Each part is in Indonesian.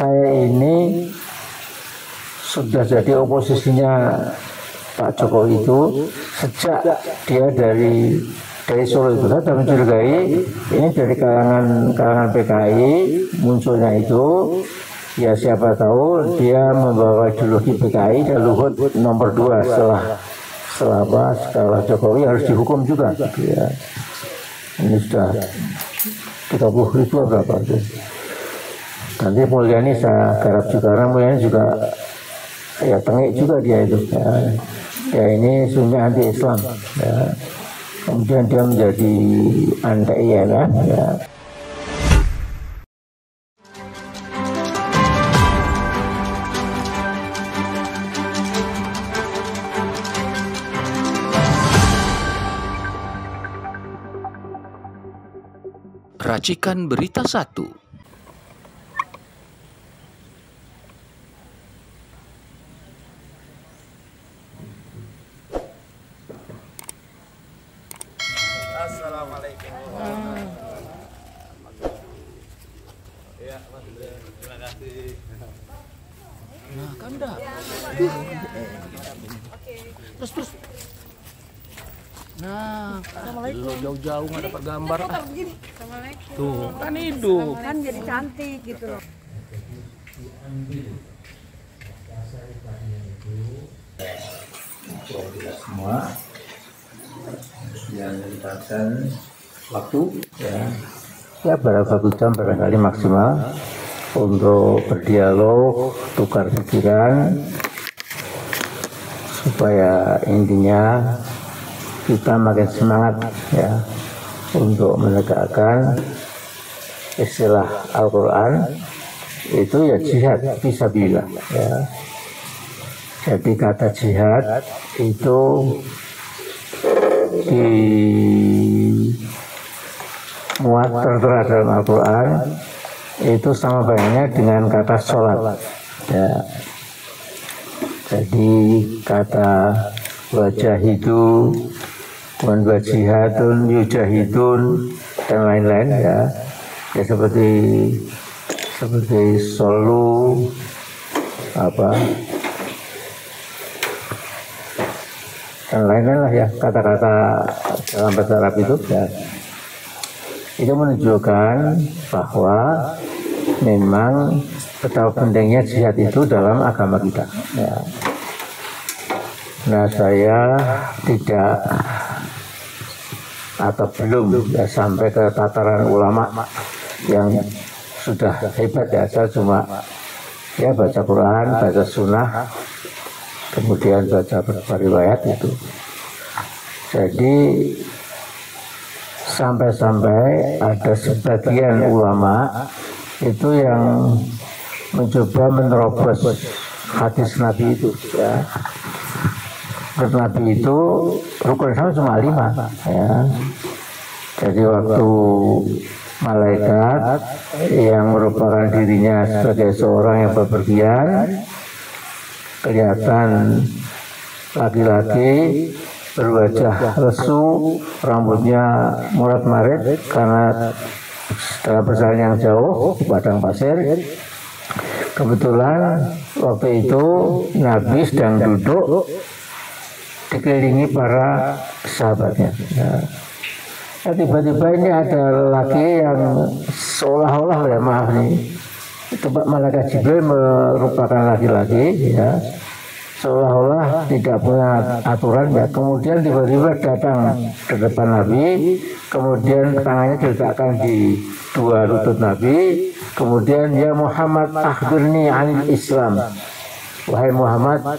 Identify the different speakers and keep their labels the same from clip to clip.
Speaker 1: saya ini sudah jadi oposisinya Pak Jokowi itu sejak dia dari Solo itu. Saya mencurigai ini dari kalangan PKI munculnya itu, ya siapa tahu dia membawa ideologi PKI dan Luhut nomor 2 setelah Jokowi harus dihukum juga gitu ya. Ini sudah 30.000 berapa itu. Nanti Mulyani saya garap juga, karena Mulyani juga ya tengik juga dia itu ya ini sebenarnya anti Islam ya. Kemudian dia menjadi anti ya.
Speaker 2: Racikan Berita 1.
Speaker 3: Assalamualaikum. Ya, Mas. Terima kasih.
Speaker 2: Nah, kan dah. Terus. Nah, assalamualaikum. Jauh-jauh nggak dapat gambar.
Speaker 4: Assalamualaikum.
Speaker 2: Tuh, kan hidup.
Speaker 4: Kan jadi cantik gitu loh.
Speaker 1: Semua yang melibatkan waktu ya berapa 1 jam barangkali maksimal untuk berdialog, tukar pikiran, supaya intinya kita makin semangat ya untuk menegakkan istilah Al-Quran itu ya jihad fisabilillah ya. Jadi kata jihad itu dimuat tertera dalam Al-Quran itu sama banyaknya dengan kata sholat ya. Jadi kata wajahidu, wajihadun, yujahidun dan lain-lain ya seperti solu dan lain-lain lah ya, kata-kata dalam bahasa Arab itu ya. Itu menunjukkan bahwa memang betapa pentingnya jihad itu dalam agama kita ya. Nah, saya tidak atau belum ya sampai ke tataran ulama yang sudah hebat ya. Saya cuma ya baca Quran, baca sunnah, kemudian baca beberapa riwayat itu. Jadi sampai-sampai ada sebagian ulama itu yang mencoba menerobos hadis Nabi itu ya. Nabi itu rukun Islam cuma 5 ya. Jadi waktu malaikat yang merupakan dirinya sebagai seorang yang bepergian kelihatan laki-laki berwajah lesu, rambutnya morat-marit karena dalam perjalanan yang jauh di padang pasir. Kebetulan waktu itu Nabi sedang duduk dikelilingi para sahabatnya ya. Nah, tiba-tiba ini ada laki yang seolah-olah ya maaf nih, malaikat Jibril merupakan laki-laki ya, seolah-olah tidak punya aturan ya. Kemudian tiba-tiba datang ke depan Nabi, kemudian tangannya diletakkan di 2 lutut Nabi, kemudian ya Muhammad akhbirni anil Islam, wahai Muhammad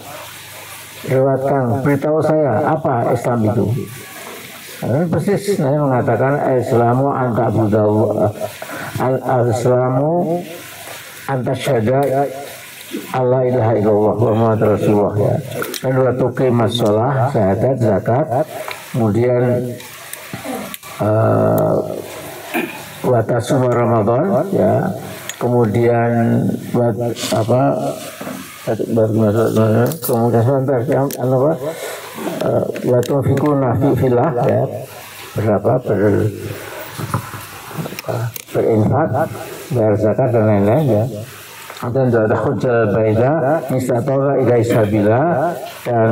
Speaker 1: lewatkan beritahu saya apa Islam itu. Nah, persis saya mengatakan Islamu anta budallah, al-Islamu anta syada Allah ilaha illallah wa Muhammad Rasulullah ya. Dan wa tuqimas shalah, syahadat, zakat, kemudian wa tasum Ramadan ya, kemudian buat kemudian sebentar waktu fikuna filah ya, berinfak, bayar zakat dan lain-lain ya. dan hujjal baida istata'a ilaihi sabila, dan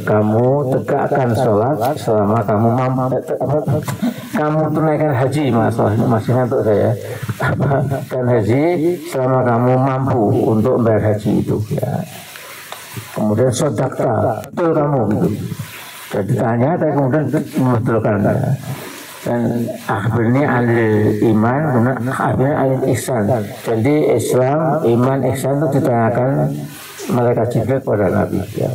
Speaker 1: kamu tegakkan sholat selama kamu mampu, kamu tunaikan haji, masih ngantuk saya, dan haji selama kamu mampu untuk membayar haji itu ya. Kemudian sodakta, betul kamu gitu. Jadi tanya, tapi kemudian membetulkan ya. Dan akhirnya alil iman, kemudian akhirnya alil ihsan. Jadi Islam, iman, ihsan itu ditanyakan malaikat Jibril kepada Nabi ya.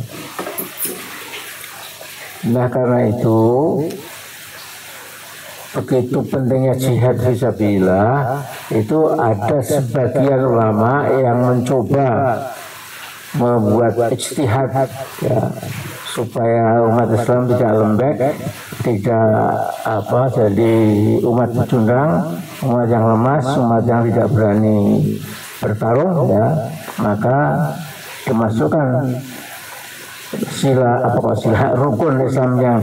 Speaker 1: Nah karena itu begitu pentingnya jihad fisabilillah, itu ada sebagian ulama yang mencoba membuat ijtihad ya, supaya umat Islam tidak lembek, tidak jadi umat pecundang, umat yang lemas, umat yang tidak berani bertarung ya, maka dimasukkan sila rukun Islam yang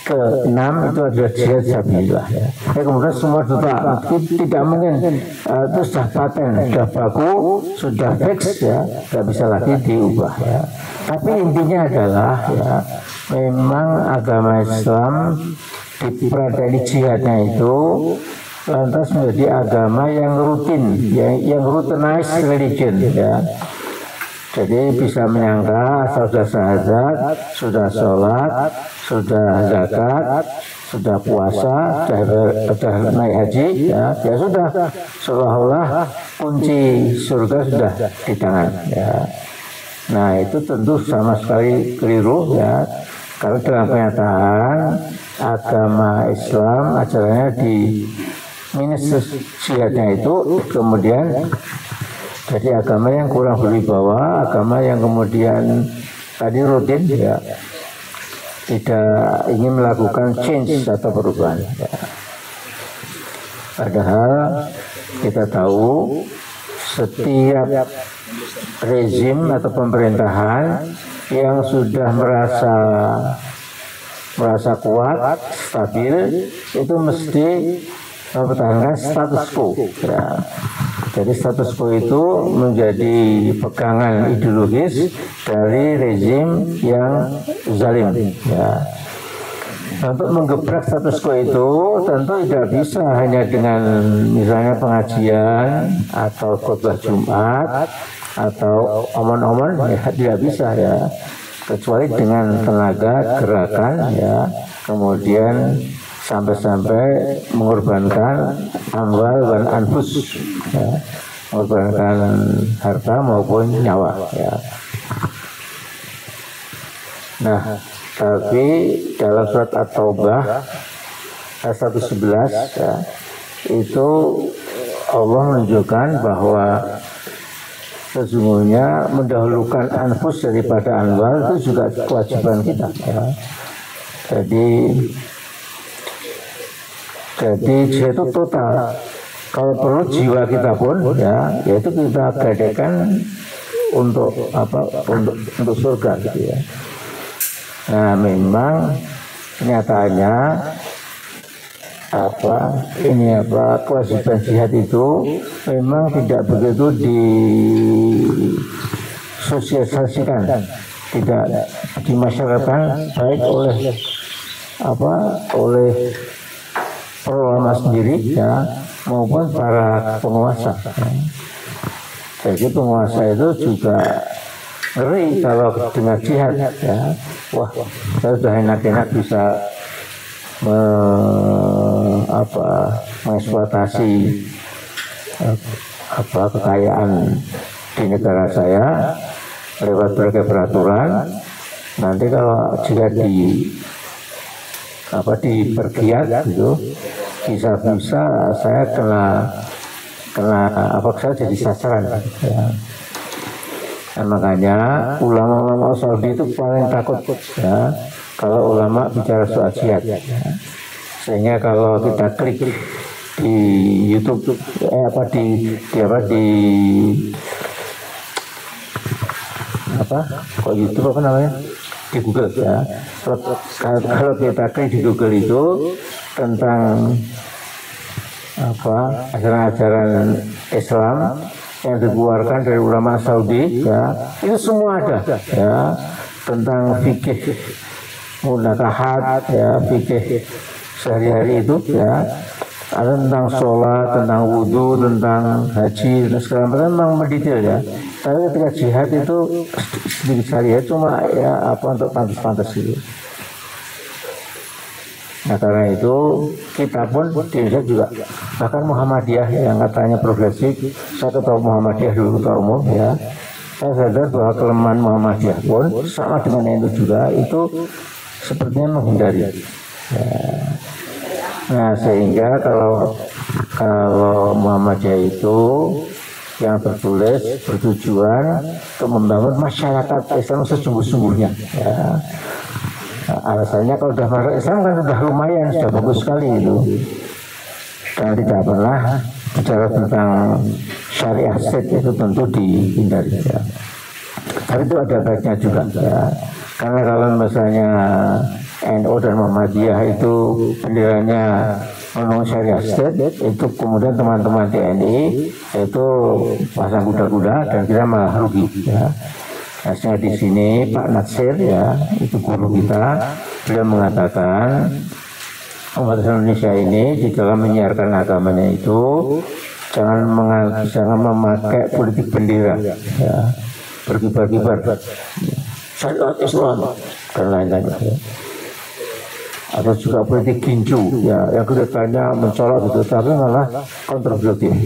Speaker 1: ke-6 itu adalah jihad fisabilillah ya. Kemudian semua juga tidak mungkin itu sudah paten, sudah baku, sudah fix ya, tidak bisa lagi diubah ya. Tapi intinya adalah ya, memang agama Islam dipradani jihadnya itu lantas menjadi agama yang rutin, yang routinized religion ya. Jadi bisa menyangka asal sudah syahadat, sudah sholat, sudah zakat, sudah puasa, sudah naik haji, ya sudah, seolah-olah kunci surga sudah di tangan. Ya. Nah itu tentu sama sekali keliru ya, karena dalam kenyataan agama Islam ajarannya di minus jihadnya itu kemudian jadi agama yang kurang berwibawa, agama yang kemudian tadi rutin ya, tidak ingin melakukan change atau perubahan ya. Padahal kita tahu setiap rezim atau pemerintahan yang sudah merasa kuat, stabil, itu mesti mempertahankan status quo ya. Jadi status quo itu menjadi pegangan ideologis dari rezim yang zalim ya. Untuk menggebrak status quo itu tentu tidak bisa hanya dengan misalnya pengajian atau khutbah Jumat atau omon-omon ya, tidak bisa ya, kecuali dengan tenaga gerakan ya, kemudian sampai mengorbankan amwal dan anfus ya, mengorbankan harta maupun nyawa ya. Nah tapi dalam surat At-Taubah ayat 111 ya, itu Allah menunjukkan bahwa sesungguhnya mendahulukan anfus daripada amwal itu juga kewajiban kita ya. Jadi jihad itu total. Kalau perlu jiwa kita pun ya, yaitu kita gadekan untuk untuk surga gitu ya. Nah memang kenyataannya kewajiban jihad itu memang tidak begitu disosialisasikan, tidak dimasyarakatkan baik oleh ulama sendiri ya, maupun para penguasa. Jadi penguasa itu juga ngeri kalau dengan jihad ya. Wah, saya sudah enak-enak bisa mengeksploitasi kekayaan di negara saya lewat berbagai peraturan. Nanti kalau jihad dipergiat gitu, bisa-bisa saya saya jadi sasaran ya. Nah, makanya ulama-ulama Saudi itu paling takut ya kalau ulama bicara soal jihad ya. Sehingga kalau kita klik di YouTube YouTube di Google ya. Kalau kita klik di Google itu tentang ajaran-ajaran Islam yang dikeluarkan dari ulama Saudi, ya, itu semua ada, ya, tentang fikih munakahat, ya, fikih sehari-hari itu, ya, ada tentang sholat, tentang wudhu, tentang haji, dan segala macam, memang mendetail, ya. Tapi ketika jihad itu sedikit sekali, ya, cuma ya apa untuk pantas-pantas gitu. Nah karena itu kita pun di Indonesia juga, bahkan Muhammadiyah yang katanya progresif, saya ketua Muhammadiyah dulu, ketua umum, ya, saya sadar bahwa kelemahan Muhammadiyah pun sama dengan itu juga, itu sepertinya menghindari, ya. Nah sehingga kalau Muhammadiyah itu yang tertulis bertujuan untuk membangun masyarakat Islam sesungguh-sungguhnya, ya. Alasannya kalau sudah masuk Islam kan sudah lumayan, sudah bagus sekali itu, dan tidak pernah bicara tentang syariah set, itu tentu dihindari, ya. Tapi itu ada baiknya juga, ya. Karena kalau misalnya NU dan Muhammadiyah itu benderanya ngomong syariah set, itu kemudian teman-teman TNI itu pasang kuda-kuda dan kita malah rugi, ya. Hasilnya di sini Pak Natsir, ya, itu guru kita, beliau mengatakan umat Indonesia ini di dalam menyiarkan agamanya itu jangan memakai politik bendera, ya, berkibar-kibar syariat Islam dan lain-lain, ya. Atau juga politik ginju, ya, yang kelihatannya mencolok gitu, tapi malah kontraproduktif.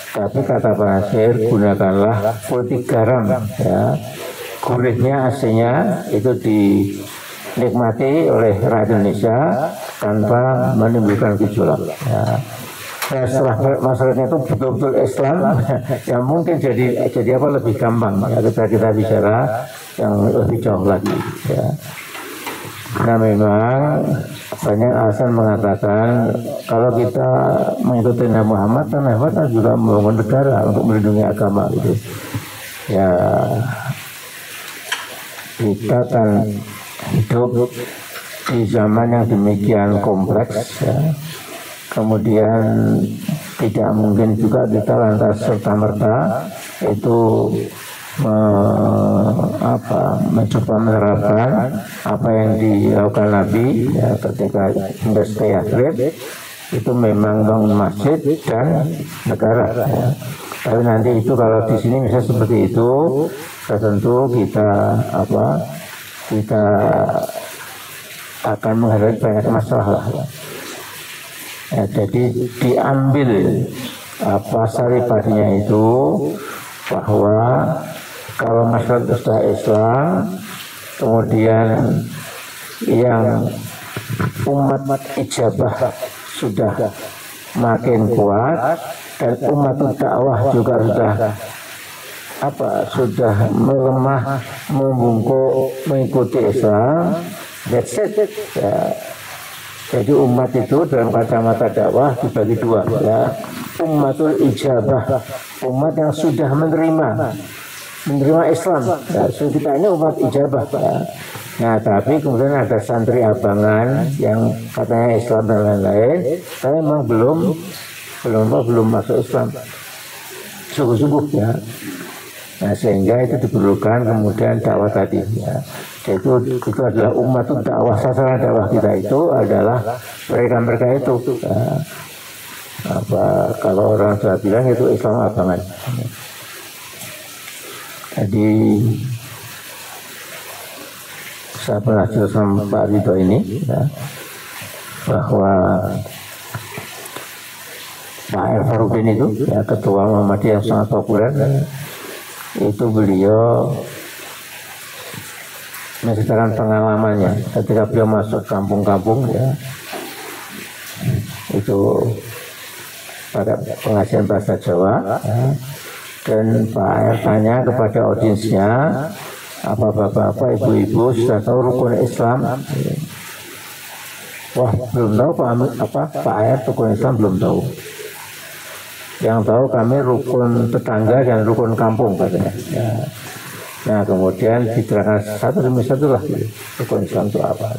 Speaker 1: Tapi kata Pak Natsir, gunakanlah politik garam, ya. Gurihnya, aslinya itu dinikmati oleh rakyat Indonesia tanpa menimbulkan gejolak, ya. Nah, setelah masyarakatnya itu betul-betul Islam, ya mungkin jadi apa lebih gampang, ya, kita bicara yang lebih jauh lagi, ya. Nah memang banyak alasan mengatakan kalau kita mengikuti Nabi Muhammad, kan Nabi Muhammad juga membangun negara untuk melindungi agama gitu, ya. Kita kan hidup di zaman yang demikian kompleks, ya. Kemudian tidak mungkin juga kita lantas serta-merta itu mencoba menerapkan apa yang dilakukan Nabi, ya, ketika industri Yathrib itu memang bangun masjid dan negara, ya. Tapi nanti itu kalau di sini misalnya seperti itu, tentu kita akan menghadapi banyak masalah, ya. Jadi diambil saripatinya itu bahwa kalau masyarakat sudah Islam, kemudian yang umat ijabah sudah makin kuat dan umat dakwah juga sudah melemah, membungkuk mengikuti Islam, that's it, ya. Jadi umat itu dalam kacamata dakwah dibagi dua, ya. Umatul ijabah, umat yang sudah menerima Islam, ya. So, kita ini umat ijabah, ya. Nah tapi kemudian ada santri abangan yang katanya Islam dan lain-lain, tapi memang belum masuk Islam sungguh-sungguh, ya. Nah sehingga itu diperlukan kemudian dakwah tadi, ya. Itu adalah umat dakwah, sasaran dakwah kita itu adalah mereka itu, ya. Kalau orang Jawa bilang itu Islam abangan. Jadi saya pernah cerita sama Pak Ridho ini, ya, bahwa Pak R. Farudin itu, ya, ketua Muhammadiyah yang sangat populer, ya, itu beliau menceritakan pengalamannya ketika beliau masuk kampung-kampung, ya, itu pada pengajian bahasa Jawa, ya, dan Pak R. tanya kepada audiensnya, apa bapak-bapak, ibu-ibu sudah tahu rukun Islam? Wah, belum tahu Pak R. rukun Islam belum tahu. Yang tahu kami rukun tetangga dan rukun kampung, katanya, ya. Nah kemudian diterangkan satu demi satu lah rukun Islam itu apa.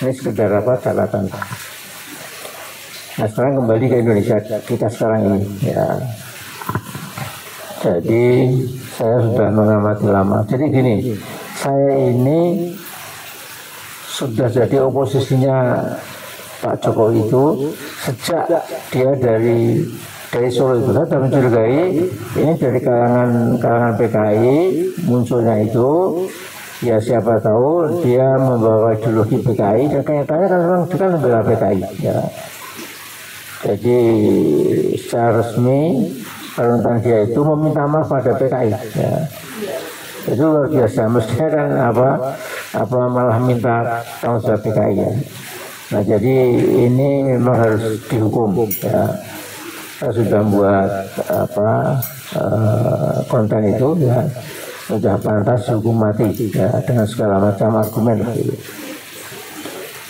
Speaker 1: Ini sekedar catatan. Nah sekarang kembali ke Indonesia kita sekarang ini, ya. Jadi saya sudah mengamati lama. Jadi gini, saya ini sudah jadi oposisinya Pak Jokowi itu sejak dia dari Solo itu. Saya mencurigai ini dari kalangan PKI munculnya itu, ya siapa tahu dia membawa ideologi PKI dan kayaknya kan memang juga membela PKI ya. Jadi secara resmi panutan dia itu meminta maaf pada PKI ya. Itu luar biasa, mestinya kan apa malah minta tanggung jawab PKI ya. Nah jadi ini memang harus dihukum ya. Saya sudah buat konten itu ya, sudah pantas hukum mati ya, dengan segala macam argumen gitu.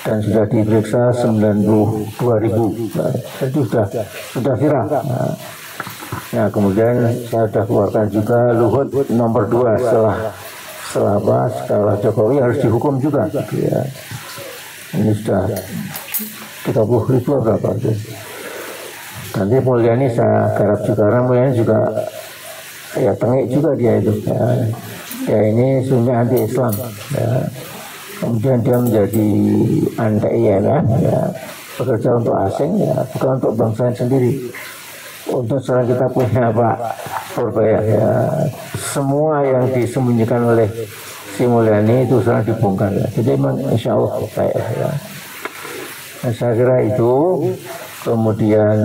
Speaker 1: Dan sudah diperiksa 92.000 nah, itu sudah viral. Nah kemudian saya sudah keluarkan juga Luhut nomor 2 setelah Jokowi harus dihukum juga gitu ya. Ini sudah 30.000 berapa itu. Nanti Mulyani saya garap juga, karena Mulyani juga ya tengik juga dia itu ya ini sebenarnya anti Islam ya. Kemudian dia menjadi anti IMF ya, bekerja untuk asing ya, bukan untuk bangsa sendiri. Untuk sekarang kita punya Pak Purbaya ya, semua yang disembunyikan oleh si Mulyani itu sekarang dibongkar ya. Jadi memang insya Allah baik ya. Nah, saya kira itu. Kemudian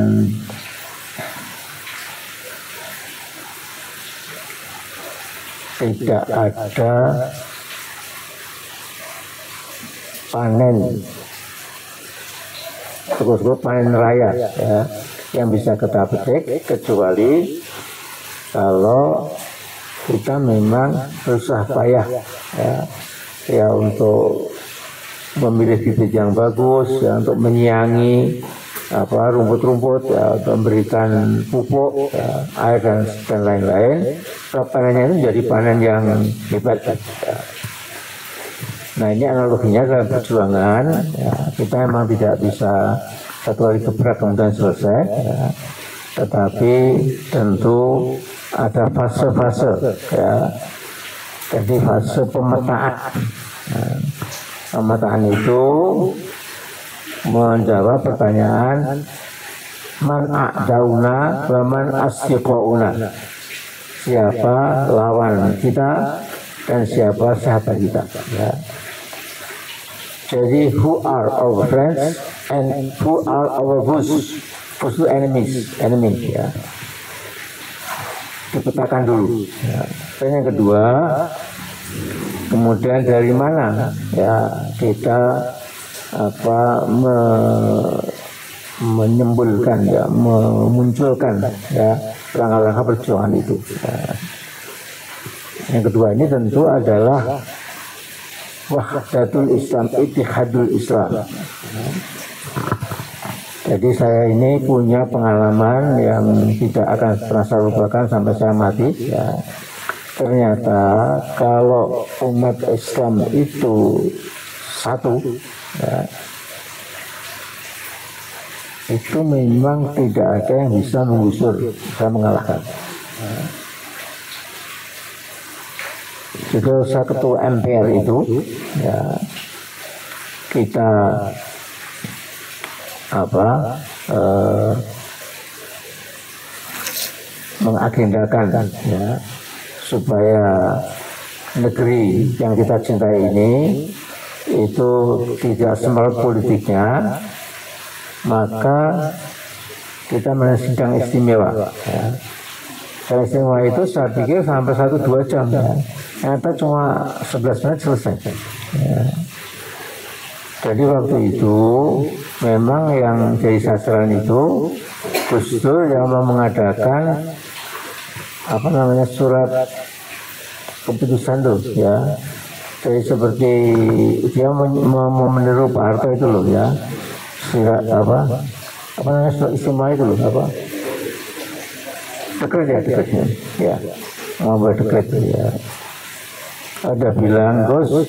Speaker 1: tidak ada panen cukup panen raya ya, yang bisa kita petik kecuali kalau kita memang susah payah ya untuk memilih bibit yang bagus ya, untuk menyiangi rumput-rumput ya, untuk memberikan pupuk ya, air dan lain-lain. Panennya itu jadi panen yang hebat ya. Nah ini analoginya dalam perjuangan ya, kita memang tidak bisa satu hari gebrak kemudian selesai ya. Tetapi tentu ada fase-fase ya. Jadi fase pemetaan ya. Pemetaan itu menjawab pertanyaan man a'dauna wa man asyiqauna, siapa lawan kita dan siapa sahabat kita ya. Jadi who are our friends and who are our foes enemy ya, dipetakan dulu ya. Dan yang kedua, kemudian dari mana ya kita menyembulkan ya, memunculkan ya langkah-langkah perjuangan itu ya. Yang kedua ini tentu adalah wahdatul Islam, ittihadul Islam ya. Jadi saya ini punya pengalaman yang tidak akan pernah saya lupakan sampai saya mati ya. Ternyata kalau umat Islam itu satu ya, itu memang tidak ada yang bisa menggusur, bisa mengalahkan ya. Juga saya ketua MPR itu ya, kita mengagendakan ya, supaya negeri yang kita cintai ini itu tidak semerat politiknya, maka kita sidang istimewa ya. Sidang istimewa itu saya pikir sampai 1-2 jam ya. Ternyata cuma 11 menit selesai ya. Jadi waktu itu memang yang jadi sasaran itu Gus Dur yang mau mengadakan surat keputusan tuh ya. Jadi seperti dia mau meniru Pak Harto itu loh ya, surat surat istimewa itu loh dekretnya ya, mau berdekret ya. Ada bilang, Gus,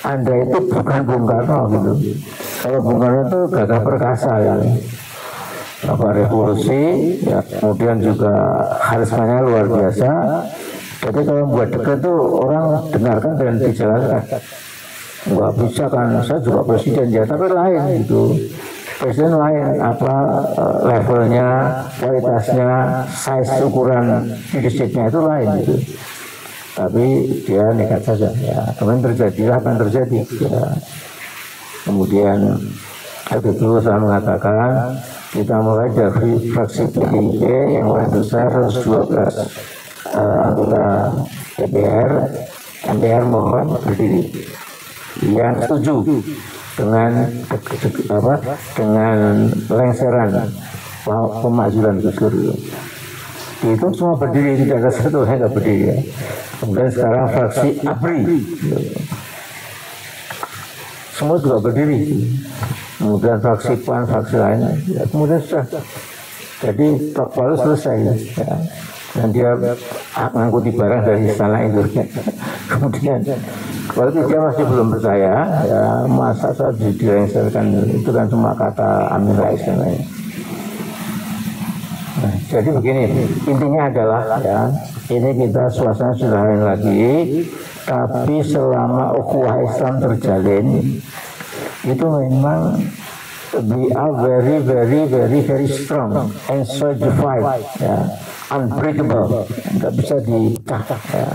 Speaker 1: Anda itu bukan Bung Karno gitu. Kalau Bung Karno itu gagah perkasa ya. revolusi, ya, kemudian juga karismanya luar biasa. Jadi kalau buat dekret tuh orang dengarkan dan dijalankan. Nggak bisa kan, saya juga presiden ya, tapi lain gitu. Presiden lain, levelnya, kualitasnya, size ukuran leadershipnya itu lain gitu. Tapi dia nekat saja. Ya, kemudian terjadilah apa yang terjadi. Ya. Kemudian itu saya mengatakan kita mulai dari fraksi PDIP yang paling besar 112 anggota MPR mohon berdiri yang setuju dengan lengseran pemakzulan Gus Dur. Itu semua berdiri, tidak ada satu yang nggak berdiri ya. Kemudian sekarang fraksi ABRI semua juga berdiri. Kemudian fraksi PAN, fraksi lain, ya, kemudian sudah. Jadi Pak Palu selesai ya. Dan dia mengangkuti barang dari istana itu. Kemudian waktu dia masih belum percaya, ya masa saya dilengserkan, itu kan cuma kata Amin Rais dan lain. Nah, jadi begini, intinya adalah ya, ini kita suasana sudah lain lagi, tapi selama ukhuwah Islam terjalin, itu memang we are very strong and solidified, ya, unbreakable, nggak bisa dipecah. Ya.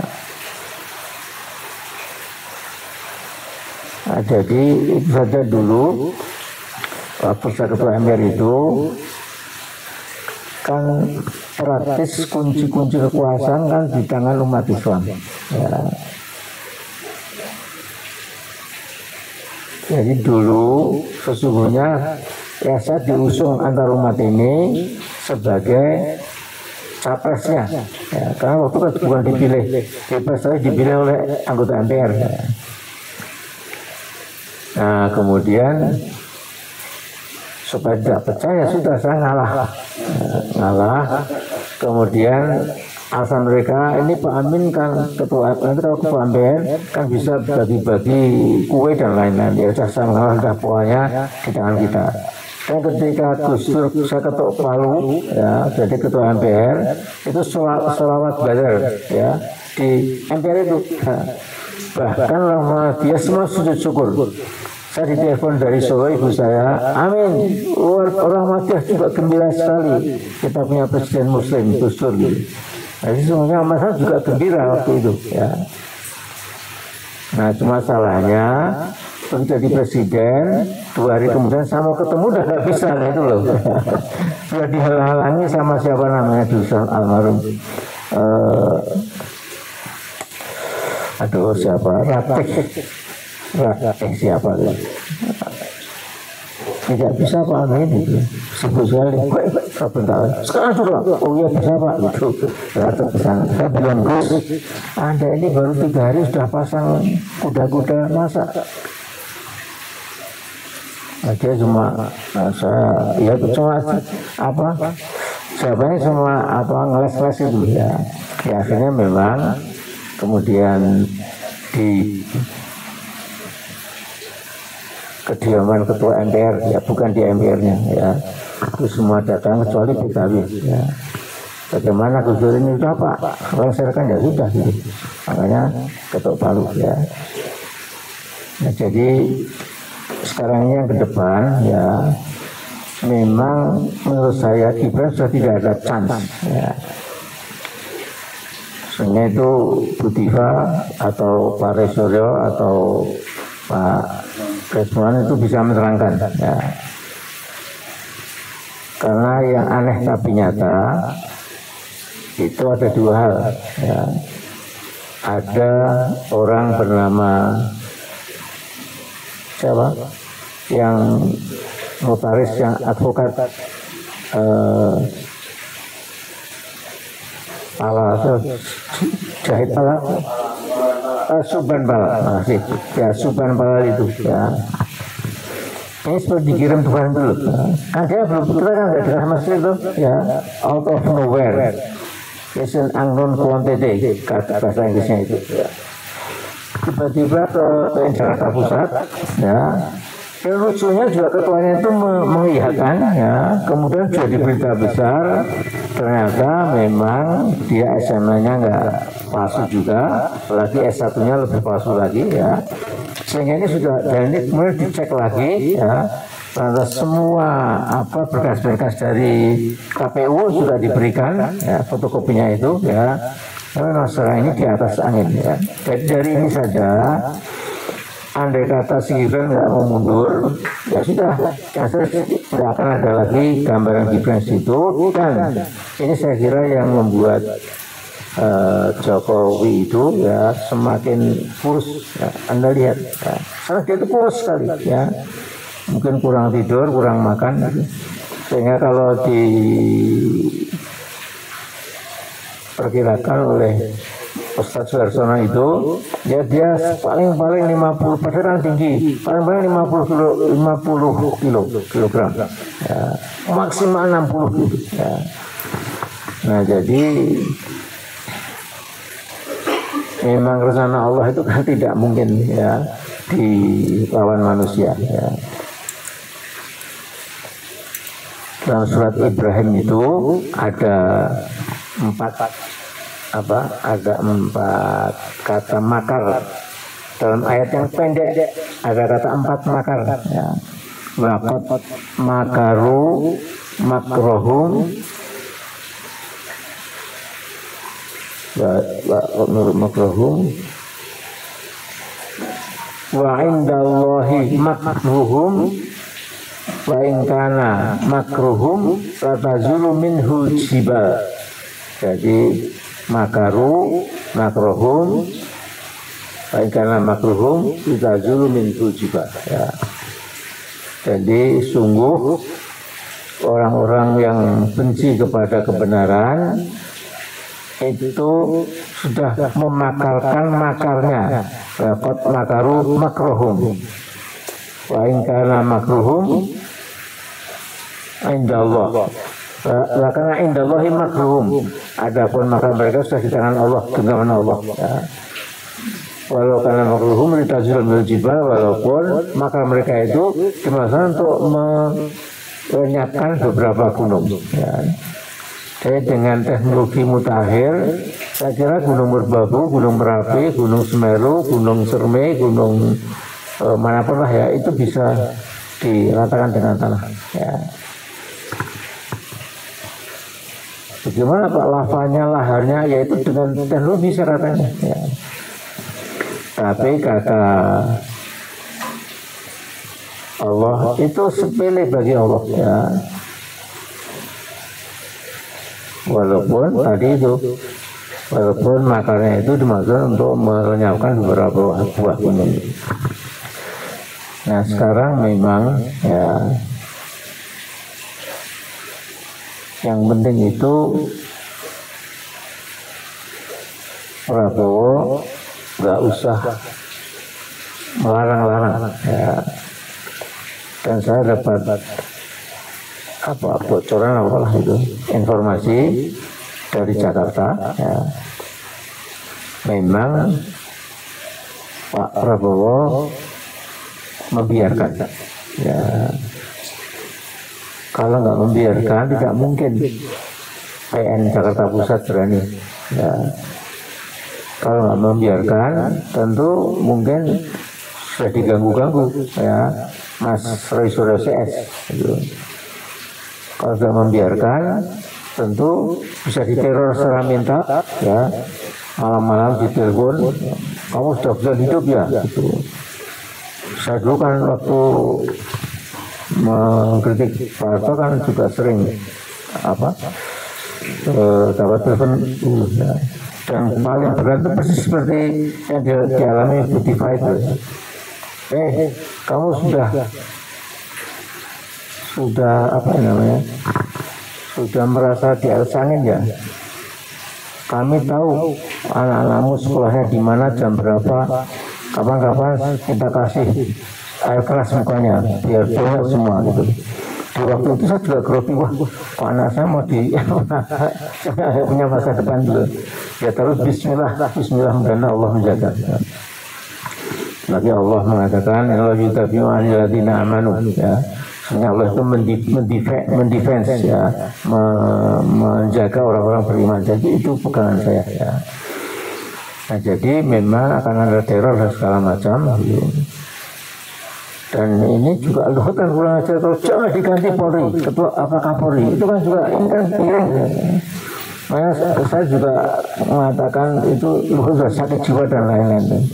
Speaker 1: Nah, jadi itu saja dulu waktu saya ketua MPR itu kan praktis kunci-kunci kekuasaan kan di tangan umat Islam. Ya. Jadi dulu sesungguhnya ya saya diusung antar umat ini sebagai capresnya, ya, karena waktu itu bukan dipilih, capres saya dipilih oleh anggota MPR. Ya. Nah kemudian supaya tidak percaya sudah saya ngalah. Kemudian alasan mereka ini Pak Amin kan ketua MPR kan bisa bagi-bagi kue dan lain-lain. Ya sudah saya mengalah, pokoknya di tangan kita. Dan ketika Gus Dur saya ketuk Palu, ya jadi ketua MPR itu sholawat badar ya di MPR itu. Bahkan lama dia semua sujud syukur. Saya ditelepon dari Solo ibu saya, Amin, orang Madinah juga gembira sekali kita punya presiden Muslim Gus Dur. Jadi semuanya masalah juga gembira waktu itu. Ya. Nah cuma salahnya jadi presiden 2 hari kemudian saya mau ketemu udah nggak bisa lah itu loh. Sudah dihalang-halangi sama siapa namanya Dusan almarhum. Siapa? Ratih siapa itu? Tidak bisa Pak Amin itu. Sibuk sekali. Sekarang sudah. Oh iya bisa Pak itu. Saya bilang Gus, Anda ini baru 3 hari sudah pasang kuda-kuda masa. Nah, dia cuma saya cuma jawabannya cuma ngeles-ngeles itu ya. Ya akhirnya memang kemudian di kediaman ketua MPR ya, bukan di MPR-nya ya, itu semua datang kecuali PKB ya. Bagaimana Gus Dur ini sudah Pak lengserkan ya sudah gitu, makanya ketuk Palu ya. Nah, jadi sekarang ini yang ke depan ya memang menurut saya Gibran sudah tidak ada chance ya. Sebenarnya itu Budiva atau Pak Resoryo atau Pak Resmoan itu bisa menerangkan ya. Karena yang aneh tapi nyata itu ada 2 hal ya. Ada orang bernama siapa yang notaris, yang advokat Jahit Pala Suban Pala ya, Suban Pala itu ya. Ini seperti dikirim Tuhan dulu kan dia belum, kita kan nggak dengar masih itu ya, out of nowhere, it's an unknown quantity kata bahasa Inggrisnya itu ya. Tiba-tiba ke Jakarta Pusat ya, Dan lucunya juga ketuanya itu mengiyakan ya. Kemudian sudah di berita besar ternyata memang dia SMA-nya nggak palsu juga, apalagi S1-nya lebih palsu lagi ya. Sehingga ini sudah, dan ini kemudian dicek lagi ya. Lantas semua berkas-berkas dari KPU sudah diberikan ya, fotokopinya itu ya. Tapi masalah ini di atas angin ya. Jadi dari ini saja, andai kata si Gibran nggak mau mundur, ya sudah, tidak akan ada lagi gambaran Gibran situ. Dan ini saya kira yang membuat Jokowi itu ya semakin kurus. Ya. Anda lihat, ya. Karena dia itu kurus sekali, ya. Mungkin kurang tidur, kurang makan, sehingga kalau diperkirakan oleh Ustadz Suharsono itu ya dia paling 50% kan tinggi, paling 50 kilogram ya, maksimal 60 kilo ya. Nah jadi memang rencana Allah itu kan tidak mungkin ya dilawan manusia ya. Dalam surat Ibrahim itu ada empat kata makar. Dalam ayat yang pendek ada kata 4 makar ya. Laqad makaru makrohum makrohum wa indallahi makruhum wa in kana makruhum latazulu minhu jibal. Jadi makruhum wa in kana makruhum latazulu minhu jibal ya. Jadi sungguh orang-orang yang benci kepada kebenaran itu sudah memakarkan makarnya. Laqad makaru makruhum wa in kana makruhum indallah. Karena indallahi makruhum. Adapun makar mereka sudah di tangan Allah, genggaman Allah. Ya. Walau karena makruhum litazul bil jibal, walaupun makar mereka itu dimaksudkan untuk melenyapkan beberapa gunung. Ya. Jadi dengan teknologi mutakhir, saya kira Gunung Merbabu, Gunung Merapi, Gunung Semeru, Gunung Serme, Gunung manapun lah ya, itu bisa diratakan dengan tanah. Ya. Bagaimana Pak lavanya, laharnya, yaitu dengan teknologi ratanya. Ya. Tapi kata Allah itu sepele bagi Allah. Ya. Walaupun makarnya itu dimaksud untuk melenyapkan beberapa buah gunung. Nah sekarang memang ya yang penting itu Prabowo nggak usah melarang-larang ya. Dan saya dapat bocoran apalah itu informasi dari Jakarta ya. Memang Pak Prabowo membiarkan ya. Kalau nggak membiarkan tidak mungkin PN Jakarta Pusat berani ya. Kalau nggak membiarkan tentu mungkin sudah diganggu-ganggu ya Mas Roy Suryo CS gitu. Kalau sudah membiarkan, tentu bisa diteror secara minta, ya. Malam-malam ditelepon, kamu sudah bisa hidup ya, gitu. Saya dulu kan waktu mengkritik Pak Harto kan juga sering dapat telepon, ya. Dan paling berat itu persis seperti yang dialami Budi Faisal. Kamu sudah merasa di atas angin ya. Kami tahu anak-anakmu sekolahnya di mana, jam berapa, kapan-kapan kita kasih air keras mukanya biar banyak semua gitu. Di waktu itu saya juga grogi, wah kok anak saya mau saya punya masa depan dulu ya. Terus Bismillah mudah-mudahan Allah menjaga. Lagi Allah mengatakan Allah yutabi'u 'anil ladzina amanu ya. Allah itu mendefense ya, menjaga orang-orang beriman. Jadi itu pegangan saya ya. Nah, jadi memang akan ada teror dan segala macam. Dan ini juga Luhut kan kurang ajar kalau jangan diganti Polri, ketua apakah Polri itu kan juga ini kan ya. Makanya saya juga mengatakan itu Luhut sudah sakit jiwa dan lain-lain.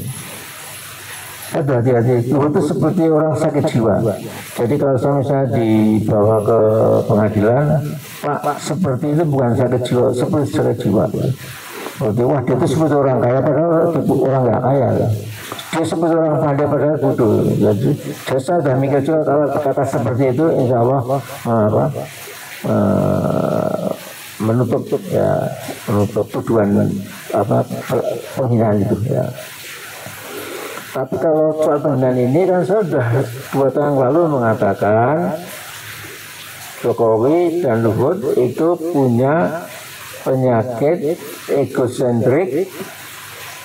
Speaker 1: Hati-hati, Luhut itu seperti orang sakit jiwa. Jadi kalau saya misalnya dibawa ke pengadilan, Pak seperti itu bukan sakit jiwa, seperti sakit jiwa. Berarti wah dia itu seperti orang kaya padahal orang nggak kaya. Dia seperti orang pandai padahal bodoh. Jadi saya sudah mikir juga kalau kata seperti itu, insya Allah menutup tuduhan penghinaan itu ya. Tapi kalau soal penghinaan ini kan saya sudah 2 tahun lalu mengatakan Jokowi dan Luhut itu punya penyakit egosentrik,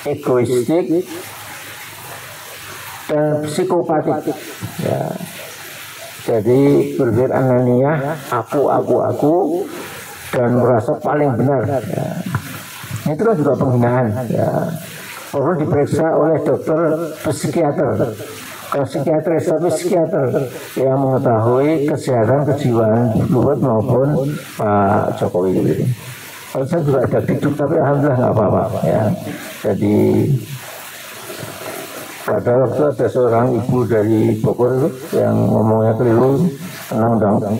Speaker 1: egoistik, dan psikopatik. Ya. Jadi berpikir ananiah, aku, dan merasa paling benar. Ya. Itu kan juga penghinaan. Ya. Perlu diperiksa oleh dokter psikiater. Kalau psikiatris tapi psikiater yang mengetahui kesehatan kejiwaan Luhut maupun Pak Jokowi. Kalau saya juga ada hidup tapi alhamdulillah nggak apa-apa ya. Jadi pada waktu ada seorang ibu dari Bogor itu yang ngomongnya keliru tentang undang-undang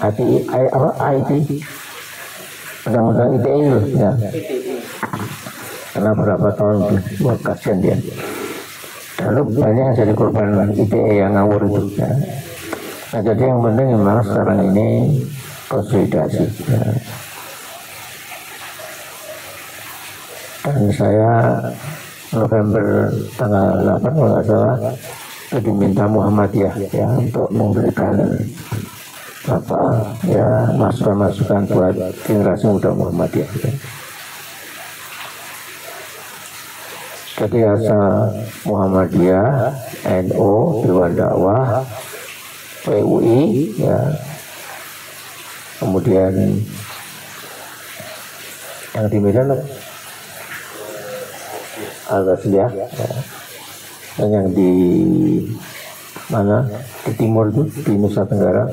Speaker 1: undang-undang ITE itu ya. Karena berapa tahun itu, wah kasihan dia. Lalu banyak yang jadi korban ITE yang ngawur itu. Ya. Nah jadi yang penting memang sekarang ini konsolidasi. Ya. Dan saya November tanggal 8 kalau nggak salah itu diminta Muhammadiyah ya untuk memberikan masukan-masukan buat generasi muda Muhammadiyah. Ya. Jadi asal Muhammadiyah, NU, Dewan Dakwah, PUI, ya. Kemudian yang di Medan Al-Ghasliyah, ya. Dan yang di mana di timur itu di Nusa Tenggara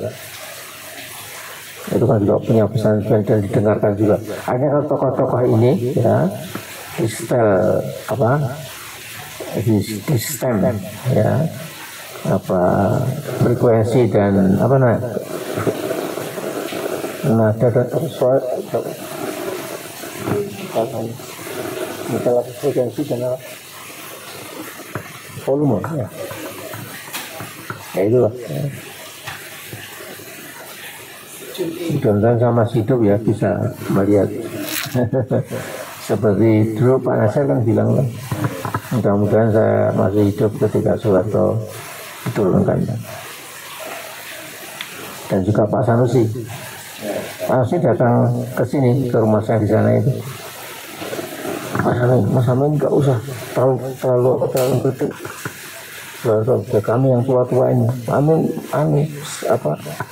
Speaker 1: itu kan juga punya pesan dan didengarkan juga. Hanya kalau tokoh-tokoh ini ya di stem ya frekuensi dan nada dan suara frekuensi dan volume ya itulah ya. Mudah-mudahan sama hidup ya bisa melihat seperti dulu Pak Nasir kan bilang mudah-mudahan saya masih hidup ketika Soeharto diturunkan. Dan juga Pak Sanusi datang ke sini, ke rumah saya di sana itu. Mas Amin nggak usah terlalu gede. Soeharto, kami yang tua-tua ini, Amin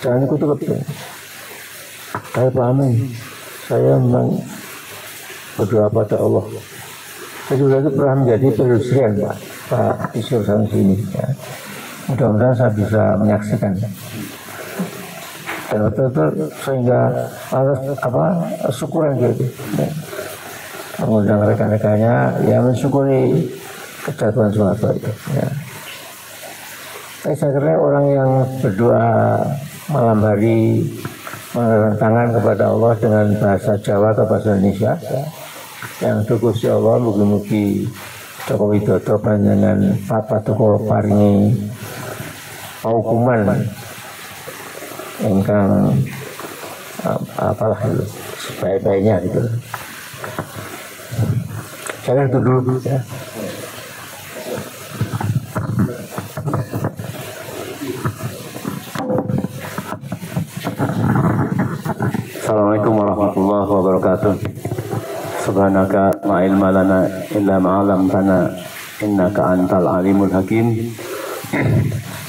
Speaker 1: jangan ikut-ikut. Saya Pak Amin, saya memang berdoa pada Allah. Saya juga itu pernah menjadi perusahaan Pak Isyur Sanusi ini. Ya. Mudah-mudahan saya bisa menyaksikan. Dan betul-betul sehingga harus syukuran gitu. Ya. Mengundang rekan-rekannya yang mensyukuri kejatuhan Soeharto itu. Ya. Tapi saya kira orang yang berdoa malam hari mengangkat tangan kepada Allah dengan bahasa Jawa atau bahasa Indonesia ya. Yang Gusti Allah mugi-mugi Joko Widodo panjenengan patuko paringi hukuman ingkang itu sebaik-baiknya gitu. Saya itu dulu ya. Assalamualaikum warahmatullahi wabarakatuh. Subhanaka la ilma lana illa ma 'allamtana innaka antal alimul hakim.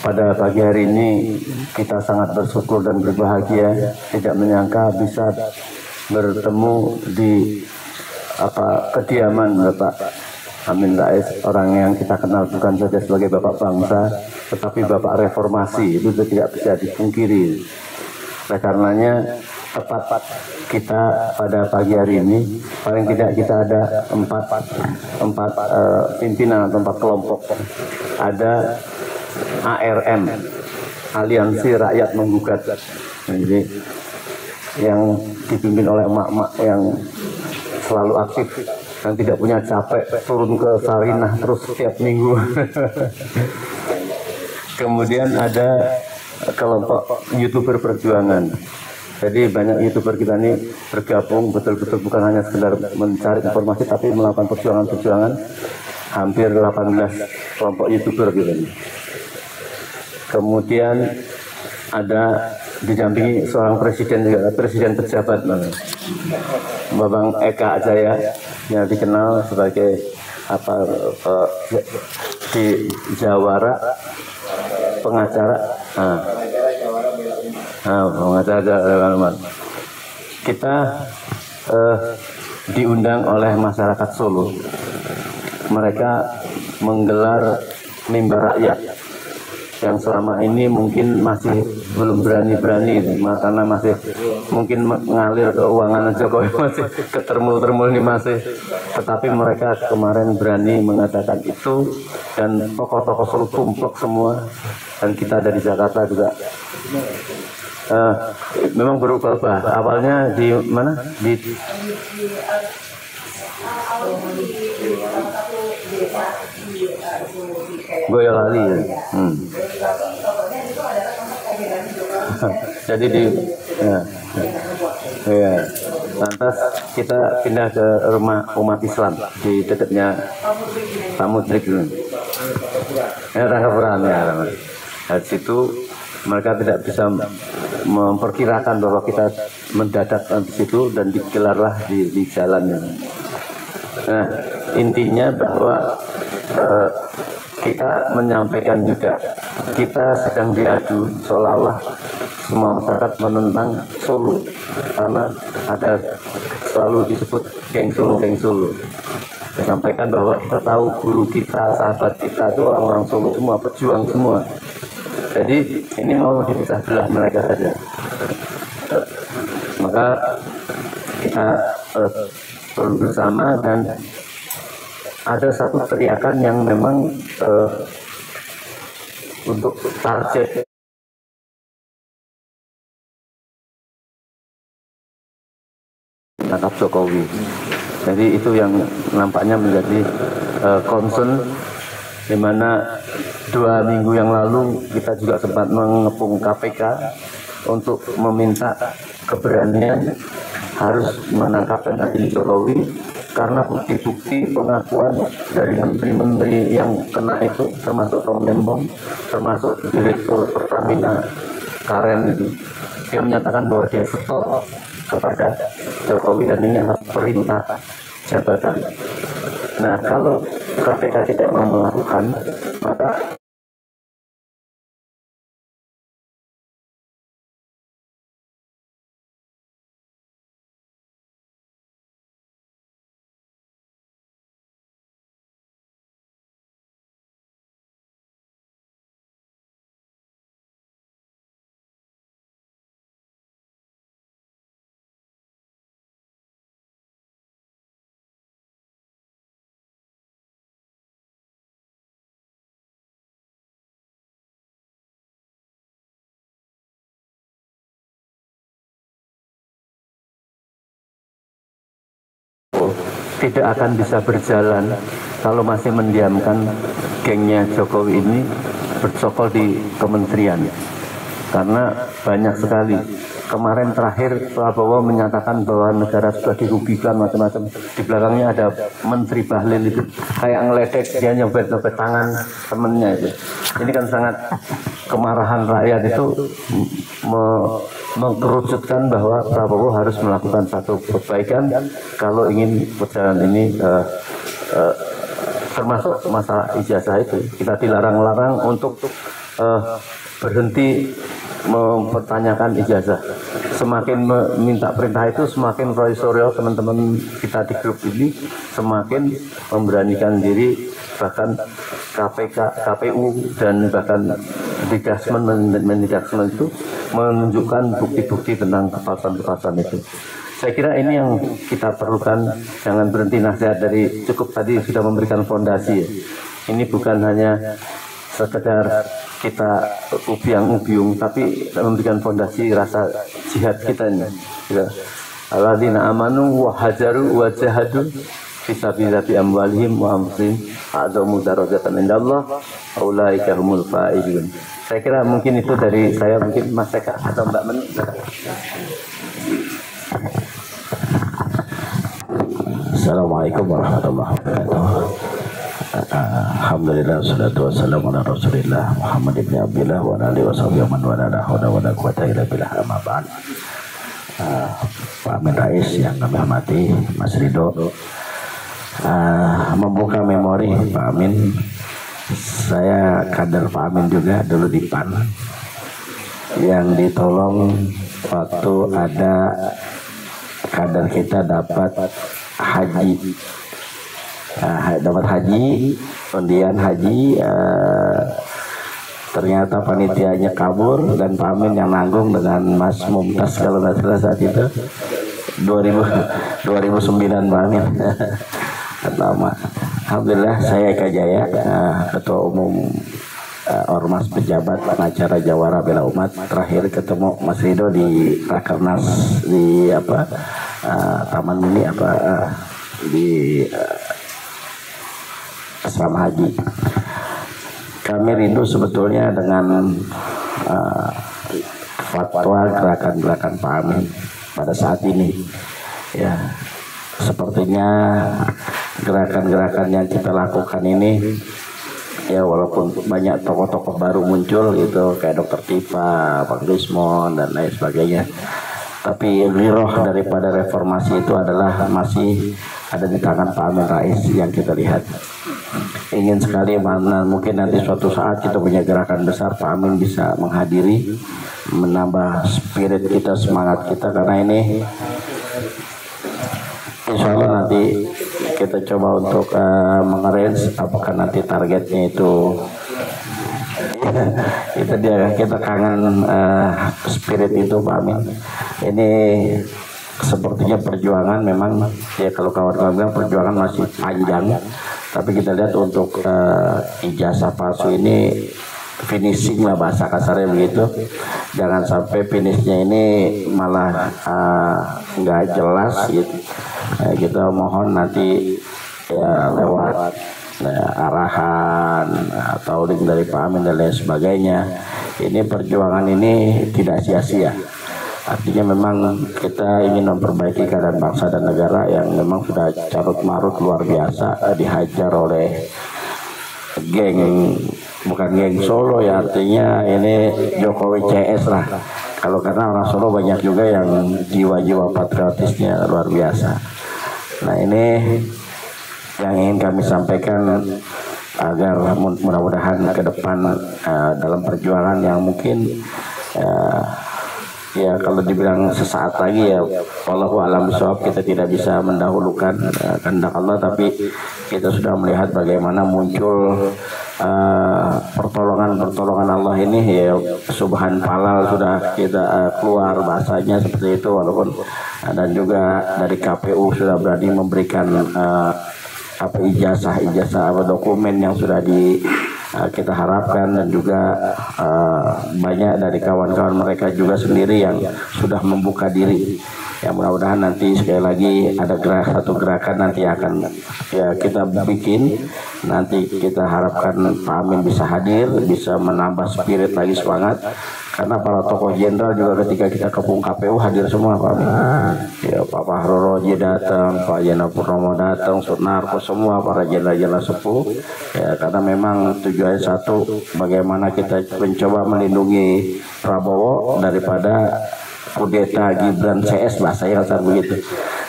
Speaker 5: pada pagi hari ini kita sangat bersyukur dan berbahagia, tidak menyangka bisa bertemu di kediaman Bapak Amin Rais, orang yang kita kenal bukan saja sebagai Bapak bangsa, tetapi Bapak reformasi, itu tidak bisa dipungkiri. Oleh karenanya tepat kita pada pagi hari ini, paling tidak kita ada empat pimpinan atau 4 kelompok. Ada ARM, Aliansi Rakyat Menggugat. Jadi yang dipimpin oleh emak-emak yang selalu aktif, yang tidak punya capek turun ke Sarinah terus setiap minggu. Kemudian ada kelompok YouTuber perjuangan. Jadi banyak YouTuber kita ini bergabung betul-betul bukan hanya sekedar mencari informasi, tapi melakukan perjuangan-perjuangan. Hampir 18 kelompok YouTuber gitu. Kemudian ada didampingi seorang presiden juga, presiden pejabat Babang Eka Jaya, yang dikenal sebagai di Jawara pengacara. Pengacara. Kita diundang oleh masyarakat Solo. Mereka menggelar mimbar rakyat yang selama ini mungkin masih belum berani-berani, karena masih mungkin mengalir keuangan Jokowi masih ketermul-termul ini masih, tetapi mereka kemarin berani mengatakan itu, dan tokoh-tokoh Solo tumplek semua, dan kita dari Jakarta juga. Memang berubah-ubah. Awalnya di mana? Di Boyolali ya. Jadi di lantas kita pindah ke rumah umat Islam di dekatnya Samudrik dulu. Tanggaperan ya. Di situ mereka tidak bisa memperkirakan bahwa kita mendadak di situ, dan digelarlah di jalan. Nah, intinya bahwa kita menyampaikan juga, kita sedang diadu seolah-olah semua masyarakat menentang Solo, karena ada selalu disebut geng Solo. Sampaikan bahwa kita tahu guru kita, sahabat kita itu orang-orang Solo semua, pejuang semua. Jadi ini mau dipecah belah mereka saja. Maka kita bersama, dan ada satu teriakan yang memang untuk target tangkap Jokowi. Jadi itu yang nampaknya menjadi concern, di mana 2 minggu yang lalu kita juga sempat mengepung KPK untuk meminta keberanian harus menangkap dan adili Jokowi, karena bukti-bukti pengakuan dari menteri-menteri yang kena itu, termasuk Tom Lembong, termasuk Direktur Pertamina Karen itu, dia menyatakan bahwa dia setor kepada Jokowi, dan ini adalah perintah jabatan. Nah, kalau KPK tidak mau melakukan, maka tidak akan bisa berjalan kalau masih mendiamkan gengnya Jokowi ini bercokol di kementerian, karena banyak sekali. Kemarin terakhir Prabowo menyatakan bahwa negara sudah dirugikan macam-macam, di belakangnya ada Menteri Bahlil itu kayak ngeledek, dia nyobet-nyobet tangan temennya itu. Ini kan sangat, kemarahan rakyat itu mengkerucutkan bahwa Prabowo harus melakukan satu perbaikan kalau ingin perjalanan ini termasuk masalah ijazah itu. Kita dilarang-larang untuk berhenti mempertanyakan ijazah. Semakin meminta perintah itu, semakin Roy Suryo, teman-teman kita di grup ini semakin memberanikan diri, bahkan KPK, KPU dan bahkan Dikdasmen itu menunjukkan bukti-bukti tentang kepalsuan itu. Saya kira ini yang kita perlukan, jangan berhenti nasihat dari cukup tadi sudah memberikan fondasi. Ini bukan hanya sekedar kita ubiang-ubiung, tapi memberikan fondasi rasa jihad kita ini. Alladzina amanu wa hajaru wa jahadu fisabilillah bi amwalihim wa anfusihim a'dhamu darajatan indallah ulaika humul faizun. Saya kira mungkin itu dari saya, mungkin Mas Eka atau Mbak Men.
Speaker 6: Assalamualaikum warahmatullahi wabarakatuh. Alhamdulillah, salatu wassalamu ala rasulillah Muhammad ibn Abdillah wa ala alihi wa sahbihi wa man wala la hawla wa la quwwata illa billah, amma ba'd. Pak Amin Rais yang kami hormati, Mas Ridho, membuka memori Pak Amin. Saya kader Pak Amin juga dulu di PAN, yang ditolong waktu ada kader kita dapat haji, undian haji, ternyata panitianya kabur dan Pak Amin yang nanggung dengan Mas Mumtaz kalau nggak salah saat itu 2009 Pak Amin. Pertama, alhamdulillah saya Eka Jaya, Ketua Umum Ormas Pejabat Pengacara Jawara Bela Umat, terakhir ketemu Mas Ridho di Rakernas di Taman Mini di asrama haji. Kami rindu sebetulnya dengan fatwa gerakan-gerakan Pak Amin pada saat ini. Ya, sepertinya gerakan-gerakan yang kita lakukan ini, ya walaupun banyak tokoh-tokoh baru muncul gitu kayak Dr. Tifa, Pak Desmond dan lain sebagainya, tapi giroh daripada reformasi itu adalah masih ada di tangan Pak Amin Rais yang kita lihat. Ingin sekali mana mungkin nanti suatu saat kita punya gerakan besar, Pak Amin bisa menghadiri, menambah spirit kita, semangat kita, karena ini insya Allah nanti kita coba untuk mengarrange apakah nanti targetnya itu dia, kita kangen spirit itu Pak Amin. Ini sepertinya perjuangan memang ya, kalau kawan-kawan bilang perjuangan masih panjang, tapi kita lihat untuk ijazah palsu ini finishing lah bahasa kasarnya begitu. Jangan sampai finishnya ini malah nggak jelas gitu. Kita mohon nanti ya lewat arahan atau link dari Pak Amin dan lain sebagainya, ini perjuangan ini tidak sia-sia. Artinya memang kita ingin memperbaiki keadaan bangsa dan negara yang memang sudah carut marut luar biasa, dihajar oleh geng, bukan geng Solo ya, artinya ini Jokowi CS lah. Kalau karena orang Solo banyak juga yang jiwa-jiwa patriotisnya luar biasa. Nah, ini yang ingin kami sampaikan agar mudah-mudahan ke depan dalam perjuangan yang mungkin ya kalau dibilang sesaat lagi ya wallahu a'lam bishawab, kita tidak bisa mendahulukan kehendak Allah, tapi kita sudah melihat bagaimana muncul pertolongan Allah ini ya, subhan falal sudah kita keluar bahasanya seperti itu, walaupun dan juga dari KPU sudah berani memberikan ijazah dokumen yang sudah kita harapkan, dan juga banyak dari kawan-kawan mereka juga sendiri yang sudah membuka diri. Ya mudah-mudahan nanti sekali lagi ada satu gerakan nanti akan ya kita bikin, nanti kita harapkan Pak Amin bisa hadir, bisa menambah spirit lagi, semangat, karena para tokoh jenderal juga ketika kita kepung KPU hadir semua Pak Amin. Ya Pak Fahru Roji datang, Pak Jana Purnomo datang, Sunarko, semua para jenderal-jenderal sepuh ya, karena memang tujuan satu, bagaimana kita mencoba melindungi Prabowo daripada kudeta Gibran CS, bahasa yang kasar begitu.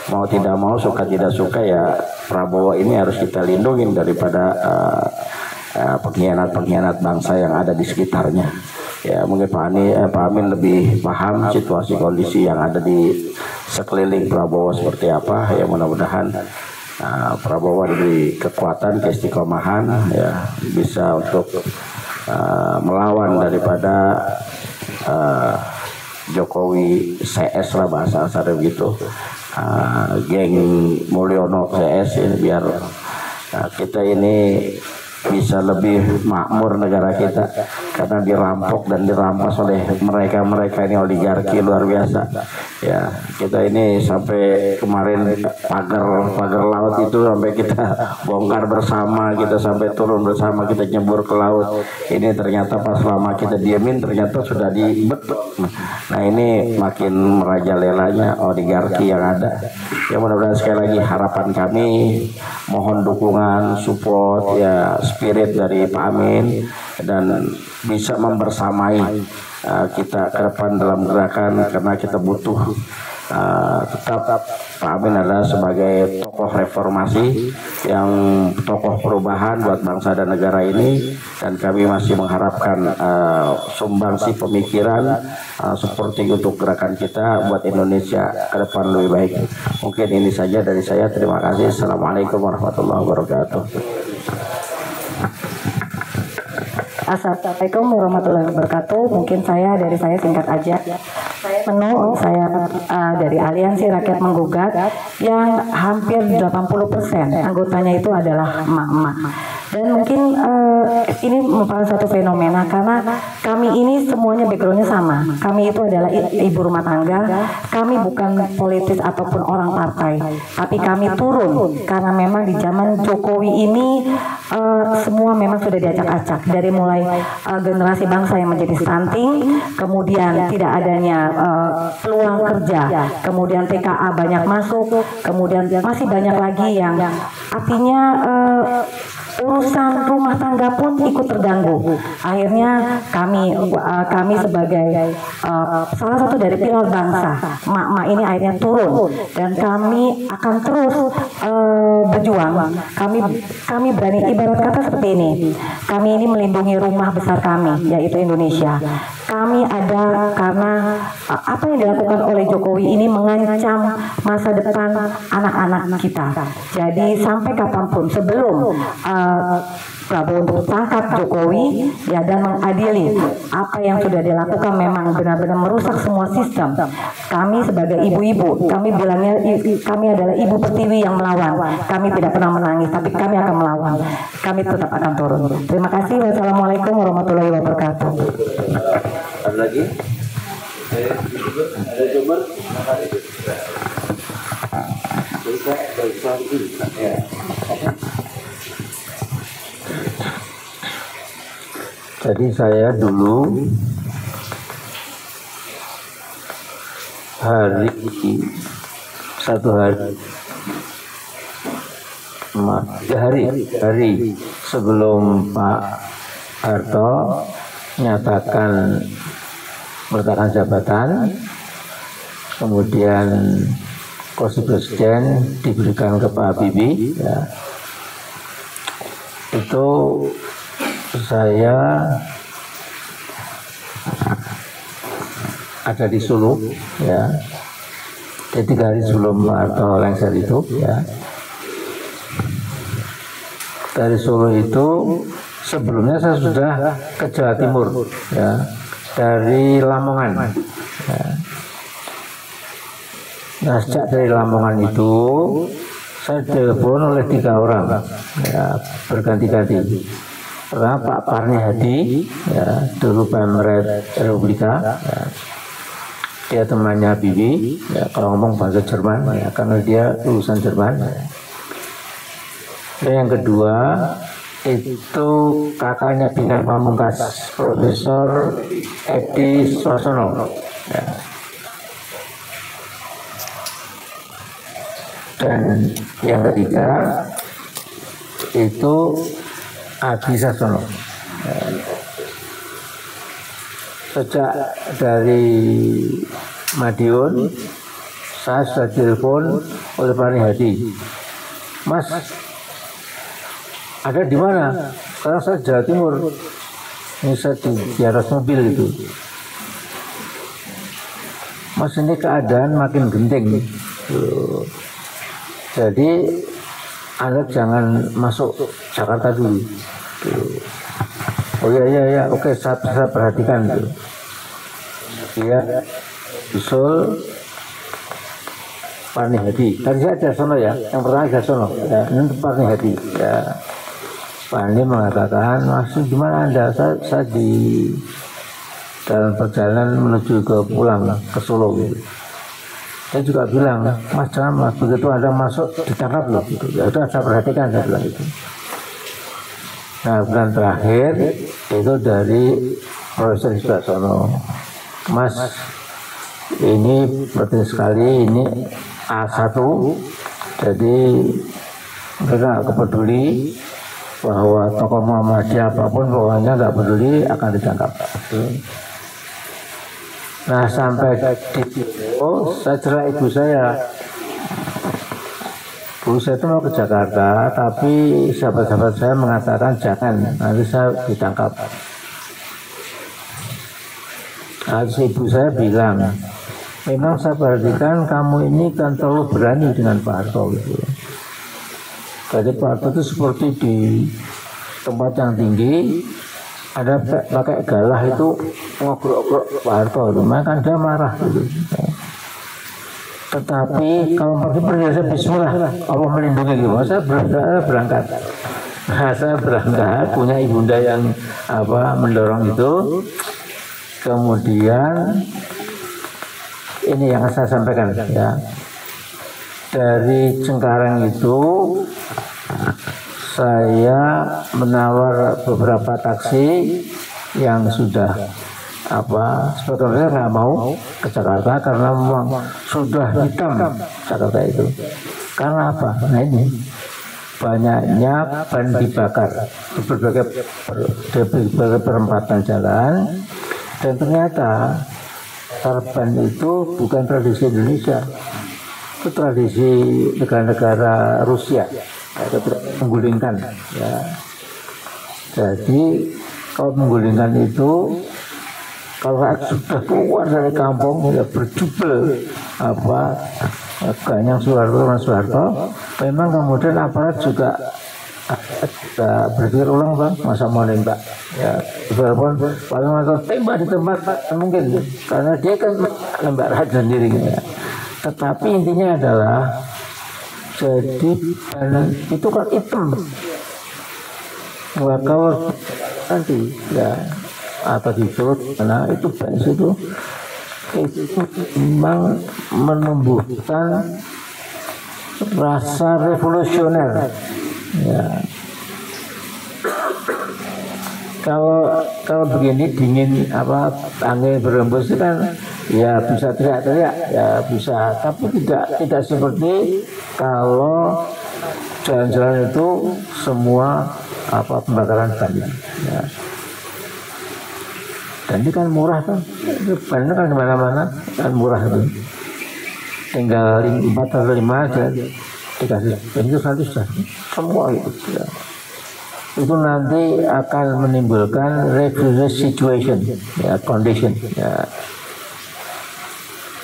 Speaker 6: mau tidak mau, suka tidak suka ya Prabowo ini harus kita lindungi daripada pengkhianat-pengkhianat bangsa yang ada di sekitarnya. Ya mungkin Pak Amin lebih paham situasi kondisi yang ada di sekeliling Prabowo seperti apa. Ya mudah-mudahan Prabowo diberi kekuatan, keistiqomahan, ya bisa untuk melawan daripada Jokowi CS lah bahasa kasar gitu, geng Mulyono CS ini, biar kita ini bisa lebih makmur negara kita, karena dirampok dan dirampas oleh mereka ini oligarki luar biasa. Ya kita ini sampai kemarin pagar laut itu sampai kita bongkar bersama, kita sampai turun bersama, kita nyebur ke laut. Ini ternyata pas lama kita diemin ternyata sudah dibetuk. Nah ini makin merajalelanya oligarki yang ada. Ya mudah-mudahan sekali lagi harapan kami, mohon dukungan, support, ya spirit dari Pak Amin, dan bisa membersamai kita ke depan dalam gerakan, karena kita butuh tetap Pak Amin adalah sebagai tokoh reformasi, yang tokoh perubahan buat bangsa dan negara ini, dan kami masih mengharapkan sumbangsi pemikiran seperti untuk gerakan kita buat Indonesia ke depan lebih baik. Mungkin ini saja dari saya, terima kasih. Assalamualaikum warahmatullahi wabarakatuh.
Speaker 7: Assalamualaikum warahmatullahi wabarakatuh. Mungkin dari saya singkat aja. Saya dari Aliansi Rakyat Menggugat, yang hampir 80% anggotanya itu adalah emak-emak. Dan mungkin ini merupakan satu fenomena, karena kami ini semuanya backgroundnya sama. Kami itu adalah ibu rumah tangga. Kami bukan politis ataupun orang partai, tapi kami turun karena memang di zaman Jokowi ini semua memang sudah diacak-acak, dari mulai generasi bangsa yang menjadi stunting, kemudian tidak adanya peluang kerja, kemudian TKA banyak masuk, kemudian masih banyak lagi yang artinya urusan rumah tangga pun ikut terganggu. Akhirnya kami sebagai salah satu dari pilar bangsa, mak-mak ini akhirnya turun, dan kami akan terus berjuang. Kami berani, ibarat kata seperti ini, kami ini melindungi rumah besar kami, yaitu Indonesia. Kami ada karena apa yang dilakukan oleh Jokowi ini mengancam masa depan anak-anak kita. Jadi sampai kapanpun, sebelum Prabowo untuk tangkap Jokowi, ya, dan mengadili apa yang sudah dilakukan memang benar-benar merusak semua sistem. Kami sebagai ibu-ibu, kami bilangnya kami adalah ibu pertiwi yang melawan. Kami tidak pernah menangis, tapi kami akan melawan. Kami tetap akan turun. Terima kasih. Wassalamualaikum warahmatullahi wabarakatuh.
Speaker 5: Ada lagi? Ada Jumar?
Speaker 1: Jadi saya dulu hari sebelum Pak Harto menyatakan meletakkan jabatan, kemudian kursi presiden diberikan ke Pak Habibie, ya, itu saya ada di Solo, ya, jadi 3 hari sebelum Pak Harto lengser itu, ya. Dari Solo itu sebelumnya saya sudah ke Jawa Timur, ya, dari Lamongan, ya. Nah, sejak dari Lamongan itu saya telepon oleh 3 orang, ya, berganti-ganti. Pertama Pak Parni Hadi, ya, dulu Pemret Republika, ya. Dia temannya Habibie, ya, kalau ngomong bahasa Jerman, ya, karena dia lulusan Jerman, ya. Dan yang kedua itu kakaknya Bintang Pamungkas, Profesor Edi Swasono, ya. Dan yang ketiga itu Adi Sasono. Sejak dari Madiun saya sudah telepon oleh Pak Hadi, Mas, ada di mana? Sekarang saya Jawa Timur, ini saya di atas mobil itu. Mas, ini keadaan makin genting. Jadi Anda jangan masuk Jakarta dulu. Oh iya, oke, saya perhatikan. Dia usul Pak Hadi. Tadi saya Jasono ya, yang pertama Jasono. Ya, ini Pak Hadi. Ya, Pak Andi mengatakan, masih gimana Anda? Saya di dalam perjalanan menuju ke pulang ke Solo. Gitu. Saya juga bilang, Mas jangan Mas, begitu Anda masuk ditangkap loh. Gitu. Ya udah saya perhatikan, saya bilang itu. Nah, bulan terakhir itu dari Profesor Jasono, Mas, ini penting sekali, ini A1, jadi mereka nggak peduli bahwa tokoh Muhammadiyah apapun, pokoknya nggak peduli akan ditangkap. Nah, sampai di situ saya cerai ibu saya. Ibu saya itu mau ke Jakarta, tapi sahabat-sahabat saya mengatakan jangan, nanti saya ditangkap. Nah, ibu saya bilang, memang saya perhatikan kamu ini kan terlalu berani dengan Pak Harto gitu. Jadi Pak Harto itu seperti di tempat yang tinggi, ada pakai galah itu ngogrok-grok Pak Harto, makanya kan dia marah gitu. Tetapi kalau pergi saya bismillah, Allah melindungi gitu. Saya berangkat. Nah, saya berangkat, punya ibunda yang mendorong itu. Kemudian ini yang saya sampaikan ya, dari Cengkareng itu saya menawar beberapa taksi yang sudah sebetulnya nggak mau ke Jakarta karena memang sudah hitam Jakarta itu. Karena apa? Nah ini banyaknya ban dibakar di berbagai perempatan jalan. Dan ternyata ban itu bukan tradisi Indonesia, itu tradisi negara-negara Rusia, menggulingkan. Ya. Jadi kalau menggulingkan itu, kalau sudah keluar dari kampung ya berjubel Ganyang Soeharto, memang kemudian aparat juga berpikir ulang, Bang, masa mau nembak ya, walaupun paling atau tembak di tempat mungkin karena dia kan nembak raja sendiri gitu ya. Tetapi intinya adalah jadi itu kan hitam, kalau nanti ya atau diturut karena itu ban itu memang menumbuhkan rasa revolusioner. Ya. Kalau begini dingin angin berembus itu kan ya bisa teriak-teriak ya bisa, tapi tidak seperti kalau jalan-jalan itu semua pembakaran ban ya. Dan ini kan murah kan, ban kan kemana-mana kan murah itu, tinggal 4 atau 5 aja dikasih ban itu nanti sudah semua gitu ya. Itu nanti akan menimbulkan refuse situation ya, condition ya.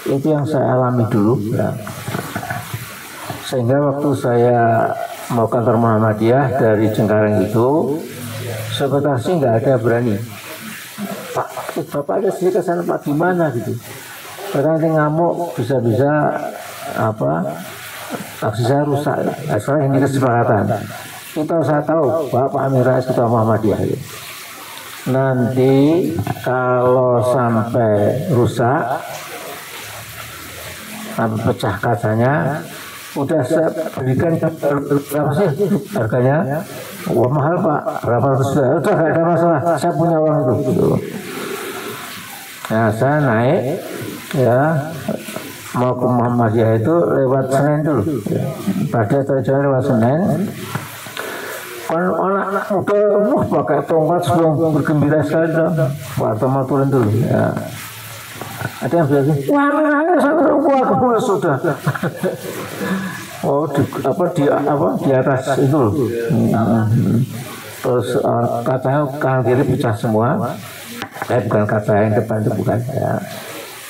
Speaker 1: Itu yang saya alami dulu ya. Sehingga waktu saya mau kantor Muhammadiyah dari Cengkareng itu sekretari nggak ada berani, Pak, Bapak ada sini ke sana Pak, gimana gitu. Karena nanti ngamuk, bisa-bisa taksi saya rusak. Nah, soalnya ini kesepakatan. Kita saya tahu Bapak Amin Rais Ketua Muhammadiyah gitu. Nanti kalau sampai rusak, sampai pecah kacanya, udah saya berikan berapa sih harganya? Wah mahal Pak, berapa ratus juta? Udah gak ada masalah, saya punya uang itu. Gitu. Nah saya naik ya mau ke Muhammadiyah itu lewat Senen dulu. Pada terjadi lewat Senen. Kan anak-anak muda pakai tongkat sebelum bergembira sekali dong. Waktu mau turun dulu ya. Ada yang bilang, wah menangis sampai keluar sudah. Oh, di atas itu loh. Terus katanya kanan kiri pecah semua. Bukan kaca yang depan itu bukan ya.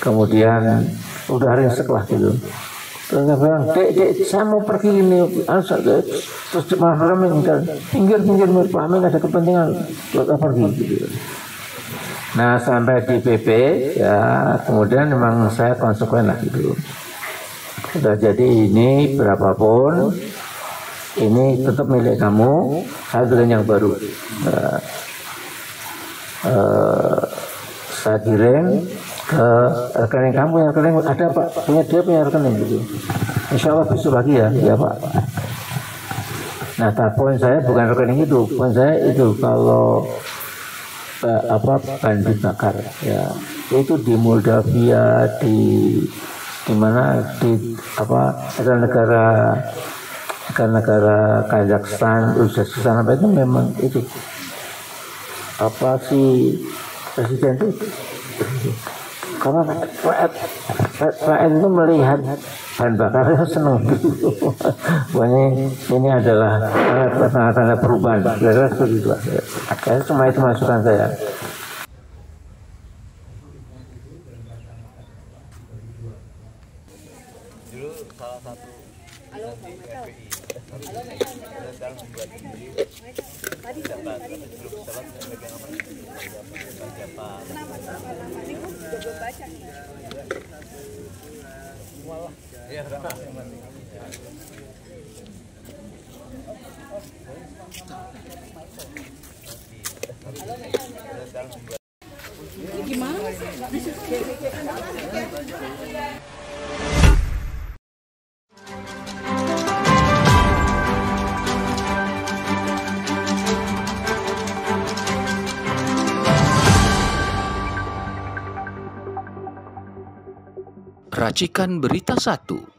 Speaker 1: Kemudian udah ringsek lah gitu. Terus dia bilang, dek, saya mau pergi ini. Terus malah pinggir Pak Amin ada kepentingan buat pergi gitu. Nah sampai di PP ya, kemudian memang saya konsekuen lah gitu. Sudah jadi ini berapapun, ini tetap milik kamu, saya beliin yang baru. Saya kirim ke rekening kamu, yang rekening ada Pak, dia punya rekening gitu. Insya Allah besok lagi ya Pak. Nah, poin saya bukan rekening itu, poin saya itu kalau bahan dibakar ya, itu di Moldavia, di mana ada negara Kazakhstan, Uzbekistan apa itu memang itu si presiden itu karena rakyat itu melihat bahan bakarnya senang gitu. ini adalah tanda perubahan, kira-kira seperti itu. Cuma itu masukan saya.
Speaker 3: Dulu salah satu FPI sedang membuat sendiri dapat sebelum sholat megang apa ya
Speaker 4: Gimana sih?
Speaker 2: Racikan Berita 1.